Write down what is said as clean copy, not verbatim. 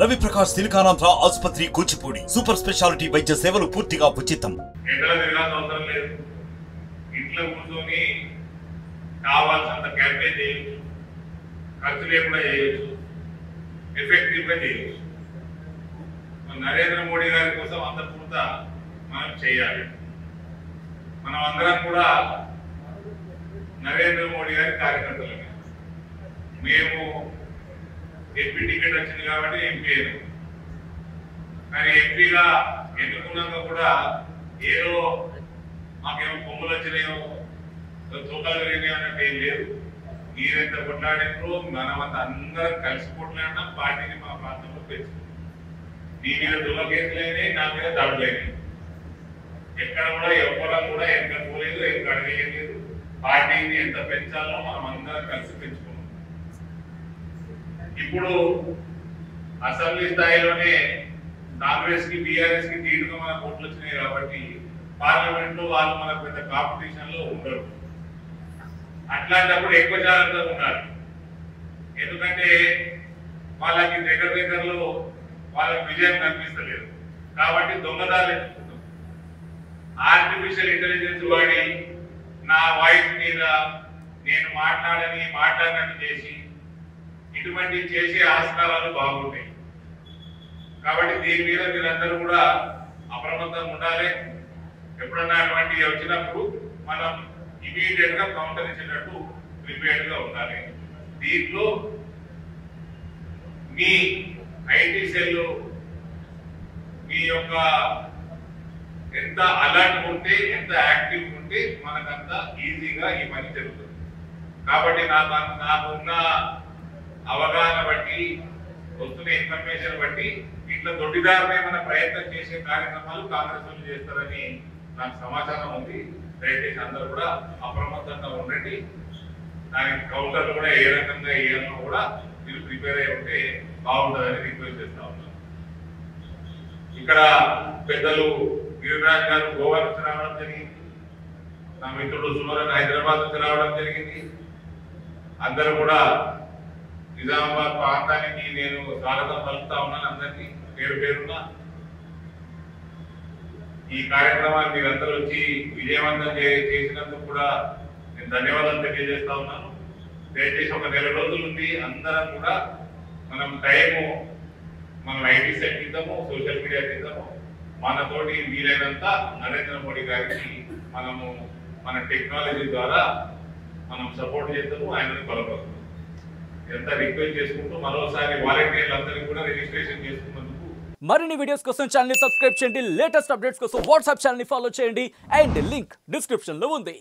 రవి ప్రకాష్ సిలికానాంధ్ర ఆసుపత్రి Kuchipudi super speciality వైద్య సేవలు పూర్తిగా ఉచితం. ఇంట్లో కూర్చొని కావాల్సినంత క్యాంపెయిన్ చేయొచ్చు, ఖర్చు లేకుండా చేయొచ్చు, ఎఫెక్టివ్ గా చేయొచ్చు. నరేంద్ర మోడీ గారి కోసం అంత పూర్త మనం చేయాలి. మనం అందరం కూడా నరేంద్ర మోడీ గారి కార్యకర్తలమే. మేము ఎంపీ టికెట్ వచ్చింది కాబట్టి ఎంపీ అయినాం. కానీ ఎంపీగా ఎన్నుకున్నాక కూడా ఏదో మాకేమో కొమ్ములు వచ్చినాయో తూకాలు పెరిగినాయో అన్నట్టు ఏం లేదు. మీరెంత కొట్లాడినో మనమంతా అందరం కలిసి కొట్లాడినా పార్టీని మా ప్రాంతంలో పెంచుకున్నాం. మీ మీద దుల్ల కేసులైనాయి, నా మీద దాడులైనాయి. ఎక్కడ కూడా ఎవరం కూడా ఎంత పోలేదు, ఎంత అడగలేదు. పార్టీని ఎంత పెంచాలో మనం అందరం కలిసి పెంచుకున్నాం. ఇప్పుడు అసెంబ్లీ స్థాయిలోనే కాంగ్రెస్ కి బీఆర్ఎస్ కి తీరుగా మన ఓట్లు వచ్చినాయి కాబట్టి పార్లమెంట్ లో వాళ్ళు మన పెద్ద కాంపిటీషన్ లో ఉండరు. అట్లాంటప్పుడు ఎక్కువ జాగ్రత్తగా ఉండాలి. ఎందుకంటే వాళ్ళకి దగ్గరలో వాళ్ళకి విజయం కనిపిస్తలేదు కాబట్టి దొంగదాలు ఎత్తుకుంటాం. ఆర్టిఫిషియల్ ఇంటెలిజెన్స్ వాడి నా వాయిస్ మీద నేను మాట్లాడినట్టు చేసి ఇటువంటి చేసే ఆస్కారాలు బాగుంటాయి. కాబట్టి దీని మీద మీరందరూ కూడా అప్రమత్తంగా ఉండాలి. ఎప్పుడన్నా అటువంటివి వచ్చినప్పుడు మనం ఇమీడియట్ గా కౌంటర్ ఇచ్చేటట్టు ప్రిపేర్డ్ గా ఉండాలి. దీంట్లో మీ ఐటీ సెల్ మీ యొక్క ఎంత అలర్ట్ ఉంటే, ఎంత యాక్టివ్ ఉంటే మనకంత ఈజీగా ఈ పని జరుగుతుంది. కాబట్టి నాకున్న అవగాహన బట్టి, వస్తున్న ఇన్ఫర్మేషన్ బట్టి ఇట్లా దొడ్డిదారునే మన ప్రయత్నం చేసే కార్యక్రమాలు కాంగ్రెస్ వాళ్ళు చేస్తారని నాకు సమాచారం ఉంది. దయచేసి అందరూ కూడా అప్రమత్తంగా ఉండండి. దానికి కౌంటర్లు కూడా ఏ రకంగా వేయాలో కూడా మీరు ప్రిపేర్ అయి ఉంటే బాగుంటుందని రిక్వెస్ట్ చేస్తా ఉన్నాను. ఇక్కడ పెద్దలు గిరిరాజ్ గారు గోవా నుంచి రావడం జరిగింది. నా మిత్రుడు సుమరన్ హైదరాబాద్ నుంచి రావడం జరిగింది. అందరూ కూడా నిజామాబాద్ ప్రాంతానికి నేను స్వాగతం పలుకుతా ఉన్నాను. అందరికీ పేరు పేరున్నా ఈ కార్యక్రమాన్ని మీరందరూ వచ్చి విజయవంతం చేసినందుకు కూడా నేను ధన్యవాదాలు తెలియజేస్తా ఉన్నాను. దయచేసి ఒక 1 నెల రోజుల నుండి అందరం కూడా మనం మనం ఐటీ సెట్ ఇద్దాము, సోషల్ మీడియా ఇద్దాము, మనతోటి వీలైనంత నరేంద్ర మోడీ గారికి మనము మన టెక్నాలజీ ద్వారా మనం సపోర్ట్ చేద్దాము, ఆయనను బలపడతాము. ఎంత రిక్వెస్ట్ చేసుకుంటూ మరోసారి వాలంటీర్లందరికీ కూడా రిజిస్ట్రేషన్ చేసుకున్నందుకు. మరిన్ని వీడియోస్ కోసం ఛానల్ ని సబ్స్క్రైబ్ చేయండి. లేటెస్ట్ అప్డేట్స్ కోసం వాట్సాప్ ఛానల్ ని ఫాలో చేయండి. అండ్ లింక్ డిస్క్రిప్షన్ లో ఉంది.